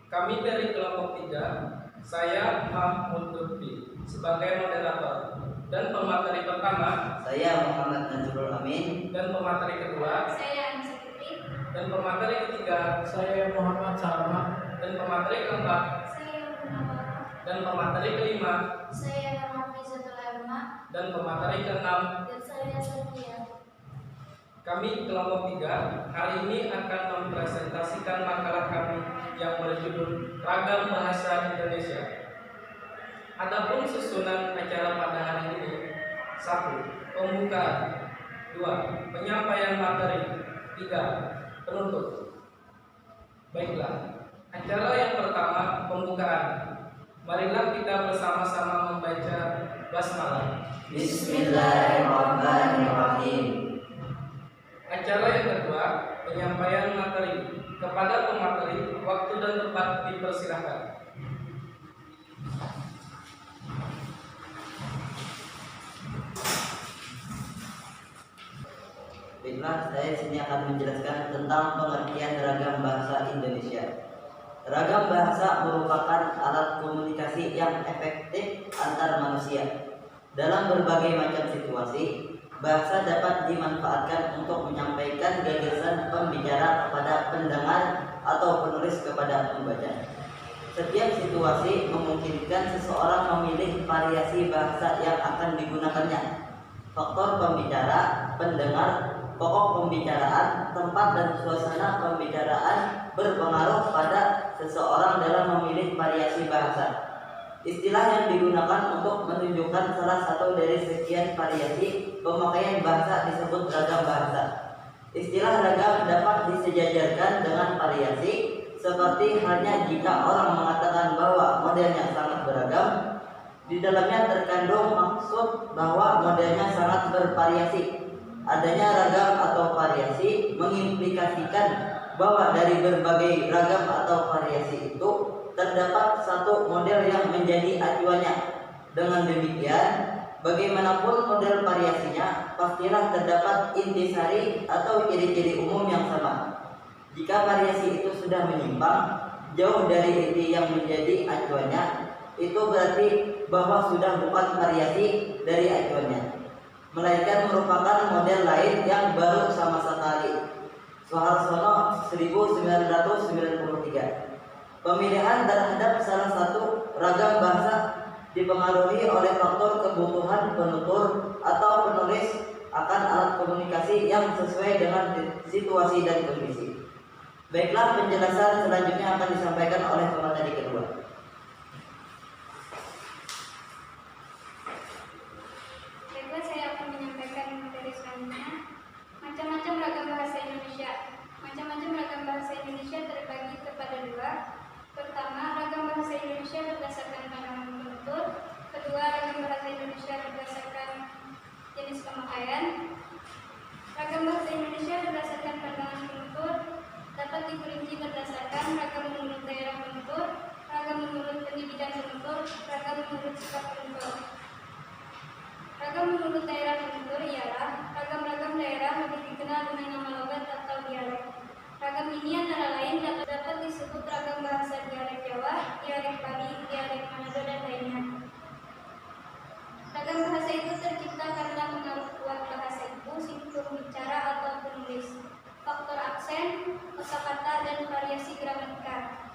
Kami dari kelompok 3, saya Mahmud Lutfi sebagai moderator, dan pemateri pertama saya Muhammad Nazrul Amin, dan pemateri kedua saya Anissa Fitri, dan pemateri ketiga saya Muhammad Salma, dan pemateri keempat saya Munawwara, dan pemateri kelima saya Nurhafizatul Ulama, dan pemateri keenam. dan saya Sofia. Kami kelompok 3 hari ini akan mempresentasikan makalah kami yang berjudul Ragam Bahasa Indonesia. Adapun susunan acara pada hari ini: 1. Pembukaan, 2. Penyampaian materi, 3. Penutup. Baiklah, acara yang pertama pembukaan. Marilah kita bersama-sama membaca basmalah. Bismillahirrahmanirrahim. Acara yang kedua, penyampaian materi. Kepada pemateri, waktu dan tempat dipersilakan. Baiklah, saya sini akan menjelaskan tentang pengertian ragam bahasa Indonesia. Ragam bahasa merupakan alat komunikasi yang efektif antar manusia. Dalam berbagai macam situasi, bahasa dapat dimanfaatkan untuk menyampaikan gagasan pembicara kepada pendengar atau penulis kepada pembaca. Setiap situasi memungkinkan seseorang memilih variasi bahasa yang akan digunakannya. Faktor pembicara, pendengar, pokok pembicaraan, tempat dan suasana pembicaraan berpengaruh pada seseorang dalam memilih variasi bahasa. Istilah yang digunakan untuk menunjukkan salah satu dari sekian variasi pemakaian bahasa disebut ragam bahasa. Istilah ragam dapat disejajarkan dengan variasi, seperti halnya jika orang mengatakan bahwa modelnya sangat beragam, di dalamnya terkandung maksud bahwa modelnya sangat bervariasi. Adanya ragam atau variasi mengimplikasikan bahwa dari berbagai ragam atau variasi itu terdapat satu model yang menjadi acuannya. Dengan demikian, bagaimanapun model variasinya, pastilah terdapat intisari atau ciri-ciri umum yang sama. Jika variasi itu sudah menyimpang jauh dari inti yang menjadi acuannya, itu berarti bahwa sudah bukan variasi dari acuannya, melainkan merupakan model lain yang baru sama sekali. Soeharsono 1993. Pemilihan terhadap salah satu ragam bahasa dipengaruhi oleh faktor kebutuhan penutur atau penulis akan alat komunikasi yang sesuai dengan situasi dan kondisi. Baiklah, penjelasan selanjutnya akan disampaikan oleh pemateri kedua. Baiklah, saya akan menyampaikan materi selanjutnya. Macam-macam ragam bahasa Indonesia. Macam-macam ragam bahasa Indonesia terbagi kepada dua. Pertama, ragam bahasa Indonesia berdasarkan pandangan penutur. Kedua, ragam bahasa Indonesia berdasarkan jenis pemakaian. Ragam bahasa Indonesia berdasarkan pandangan penutur dapat diperinci berdasarkan ragam menurut daerah penutur, ragam menurut pendidikan penutur, ragam menurut sikap penutur. Ragam menurut daerah penutur ialah ragam-ragam daerah lebih dikenal dengan nama logat atau dialek. Ragam ini antara lain dapat disebut ragam bahasa dialek Jawa, dialek Bali, dialek Manado, dan lainnya. Ragam bahasa itu tercipta karena pengaruh kuat bahasa ibu, si pembicara atau penulis, faktor aksen, kosakata, dan variasi gramatikal.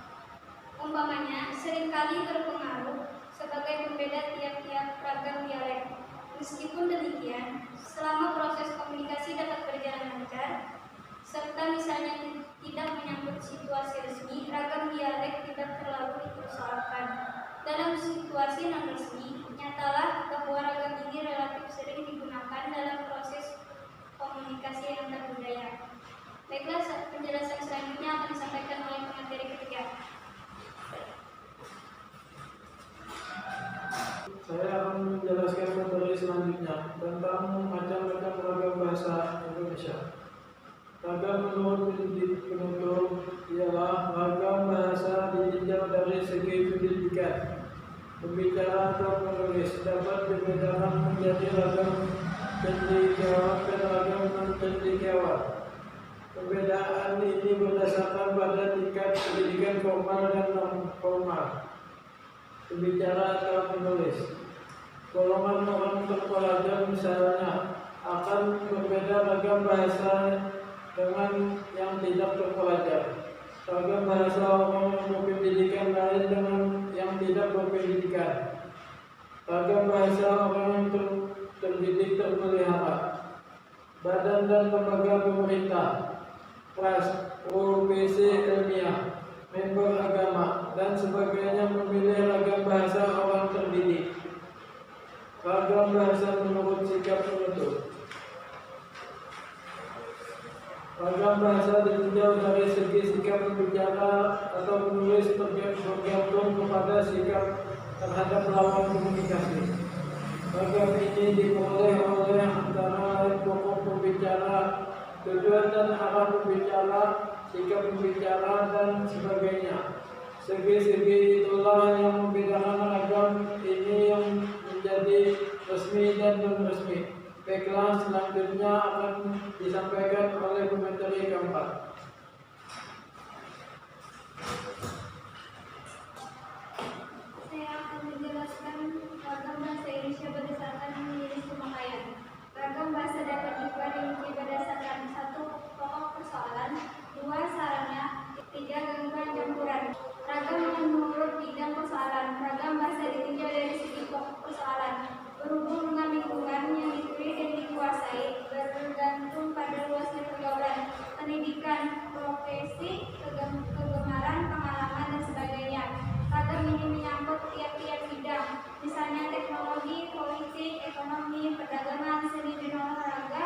Umpamanya, seringkali berpengaruh sebagai pembeda tiap-tiap ragam dialek. Meskipun demikian, selama proses komunikasi dapat berjalan lancar, serta misalnya tidak menyangkut situasi resmi, ragam dialek tidak terlalu dipersoalkan. Dalam situasi non-resmi, nyatalah bahwa ragam ini relatif sering digunakan dalam proses komunikasi antar budaya. Baiklah, penjelasan selanjutnya akan disampaikan oleh pemateri ketiga. Saya akan menjelaskan materi selanjutnya tentang macam-macam ragam bahasa Indonesia. Ragam menurut penutur ialah ragam bahasa ditinjau dari segi pendidikan. Pembicara atau penulis dapat dibedakan menjadi ragam cendekiawan dan ragam non-cendekiawan. Perbedaan ini berdasarkan pada tingkat pendidikan formal dan non-formal. Pembicara atau penulis. Golongan orang terpelajar misalnya akan berbeda ragam bahasa dengan yang tidak terpelajar. Ragam bahasa orang yang berpendidikan lain dengan yang tidak berpendidikan. Ragam bahasa orang yang terdidik terpelihara. Badan dan lembaga pemerintah, kelas, profesi ilmiah, member agama, dan sebagainya memilih ragam bahasa orang terdidik. Ragam bahasa menurut sikap penutur. Ragam bahasa ditinjau dari segi sikap pembicara atau penulis bergantung kepada sikap terhadap lawan komunikasi. Ragam ini diperoleh oleh antara lain pokok pembicara, tujuan dan arah pembicara, sikap pembicara, dan sebagainya. Segi-segi itulah yang membedakan ragam ini yang menjadi resmi dan non-resmi. Baiklah, selanjutnya akan disampaikan oleh pemateri keempat. Saya akan menjelaskan ragam bahasa Indonesia berdasarkan jenis pemakaian. Ragam bahasa dapat diperinci berdasarkan 1. Pokok persoalan, 2. Sarana, 3. Gangguan campuran. Ragam menurut bidang persoalan. Ragam bahasa ditinjau dari segi pokok persoalan. Berhubung dengan lingkungan yang dipilih dan dikuasai, bergantung pada luasnya pergaulan, pendidikan, profesi, kegemaran, pengalaman, dan sebagainya. Ragam ini menyangkut tiap-tiap bidang, misalnya teknologi, politik, ekonomi, perdagangan, seni dan olahraga,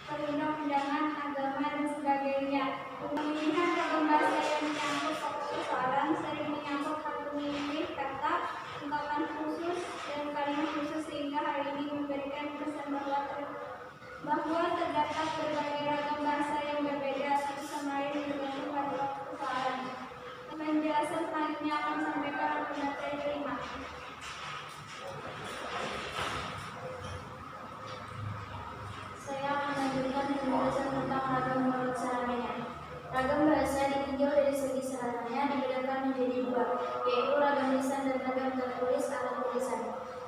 perundang-undangan, agama, dan sebagainya. Pemilihan ragam bahasa yang menyangkut pokok persoalan sering menyangkut hal pemilih kata, ungkapan khusus, dan kalimat khusus sehingga hal ini memberikan kesan bahwa terdapat berbagai ragam bahasa yang berbeda satu sama lain bergantung pada persoalan. Penjelasan selanjutnya akan disampaikan oleh pemateri kelima. Saya akan melanjutkan penjelasan tentang ragam menurut sarananya. Ragam bahasa ditinjau dari segi sarananya dibedakan menjadi 2, yaitu ragam lisan dan ragam tertulis atau tulisan.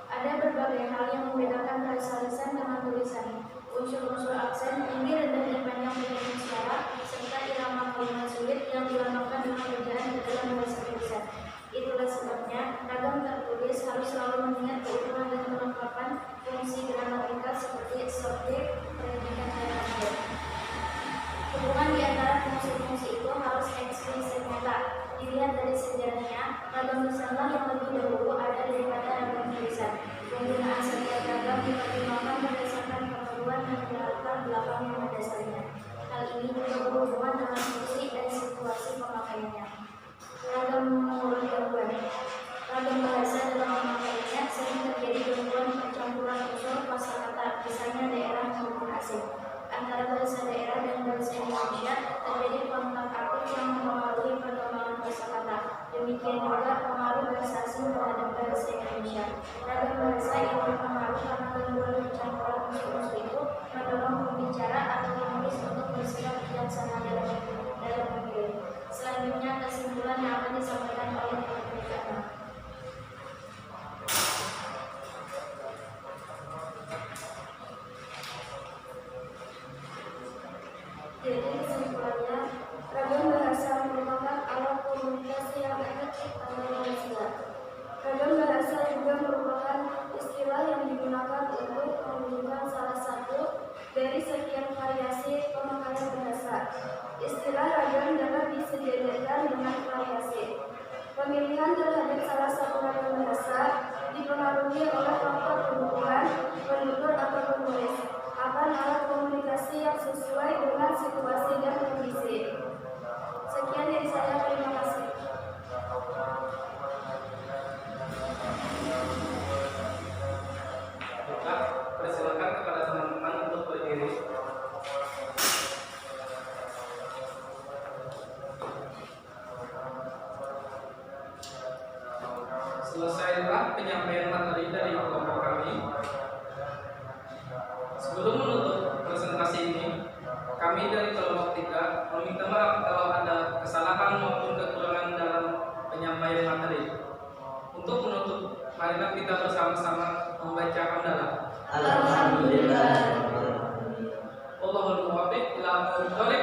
Ada berbagai hal yang membedakan bahasa lisan dengan tulisan. Unsur-unsur aksen, tinggi, rendah, dan panjang penyampaian suara, serta irama kalimat sulit yang dilambangkan dengan ejaan dalam bahasa tulisan. Itulah sebabnya ragam tertulis harus selalu mengingat keutuhan dan kelengkapan fungsi gramatikal seperti subjek, predikat, dan objek. Hubungan di antara fungsi-fungsi itu harus eksplisit nyata. Dilihat dari sejarahnya, ragam lisanlah yang lebih dahulu ada daripada ragam tulisan. Penggunaan setiap ragam dipertimbangkan berdasarkan keperluan dan latar belakang yang mendasarinya. Hal ini juga berhubungan dengan fungsi dan situasi pemakaiannya. Ragam menurut gangguan. Ragam bahasa dalam pemakaiannya sering terjadi gangguan percampuran unsur kosakata, misalnya daerah maupun asing. Antara bahasa daerah dan bahasa Indonesia terjadi kontak aktif yang mempengaruhi perkembangan kosakata. Demikian juga pengaruh bahasa asing terhadap bahasa Indonesia. Ragam bahasa yang berpengaruh karena gangguan percampuran unsur-unsur itu mendorong pembicara atau penulis untuk bersikap bijaksana dalam memilih. Selanjutnya kesimpulan yang akan disampaikan oleh pemateri. Jadi kesimpulannya, ragam bahasa merupakan alat komunikasi yang efektif antar manusia. Ragam bahasa juga merupakan istilah yang digunakan untuk menunjukkan salah satu dari sekian variasi pemakaian bahasa. Istilah ragam dapat disejajarkan dengan variasi. Pemilihan terhadap salah satu ragam bahasa dipengaruhi oleh faktor kebutuhan penutur atau penulis akan alat komunikasi yang sesuai dengan situasi dan kondisi. Sekian dari saya, terima kasih. Kita persilakan kepada teman-teman untuk berdiri. Selesailah penyampaian materi dari kelompok kami. Sebelum menutup presentasi ini, kami dari kelompok 3 meminta maaf kalau ada kesalahan maupun kekurangan dalam penyampaian materi. Untuk menutup, marilah kita bersama-sama membaca hamdalah. Alhamdulillah. Allahul muwaffiq ila aqwamit thoriq.